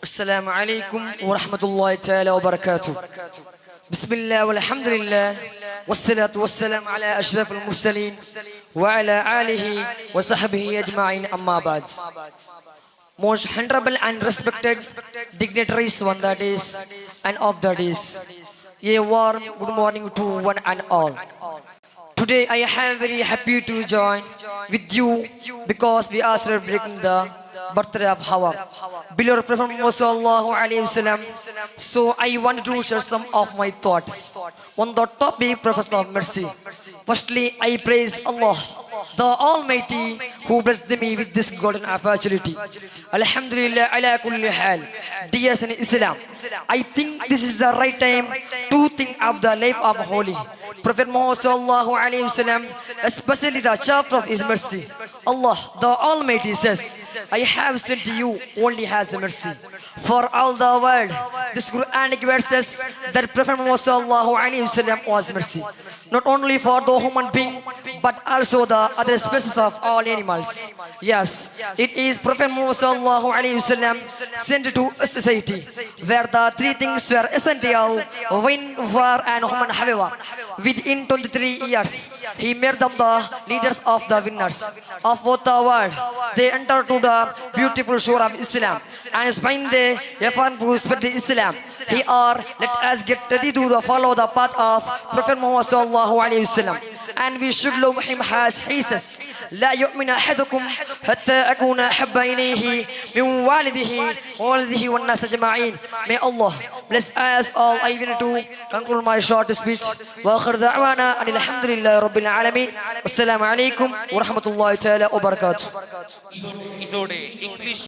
السلام عليكم ورحمة الله تعالى وبركاته. بسم الله والحمد لله والصلاة والسلام على أشرف المرسلين وعلى آله وصحبه أجمعين. أما بعد. Most honorable and respected dignitaries on the days and of the days, a warm good morning to one and all. Today I am very happy to join with you because we are celebrating the birthday of our beloved Prophet Muhammad sallallahu alaihi wasallam. So I want to share some of my thoughts on the topic Prophet of Mercy. Firstly, I praise Allah, the Almighty, who blessed me with this golden opportunity. Alhamdulillah ala kulli hal. Dear in Islam, I think this is the right time to think of the life of Holy Prophet Muhammad sallallahu alaihi wasallam, especially the chapter of His mercy. Allah, the Almighty says, I have sent you only as a mercy for all the world. This Quranic verse says that Prophet Muhammad sallallahu alaihi wasallam was mercy, not only for the human being, but also the other species of all animals. Yes, it is Prophet Muhammad sallallahu alaihi wasallam sent to a society where the three things were essential: wind, war, and human. However, within 23 years, he made them the leaders of the winners of both the world. They entered to the beautiful shore of Islam and spend the effort to spread the Islam. Here, let us get ready to follow the path of Prophet Muhammad sallallahu alaihi wasallam, and we should love him as he says, لا يؤمن أحدكم حتى أكون أحب إليه من والده والناس أجمعين. May Allah bless us all. I will to conclude my short speech. وآخر دعوانا أن الحمد لله رب العالمين. السلام عليكم ورحمة الله تعالى وبركاته.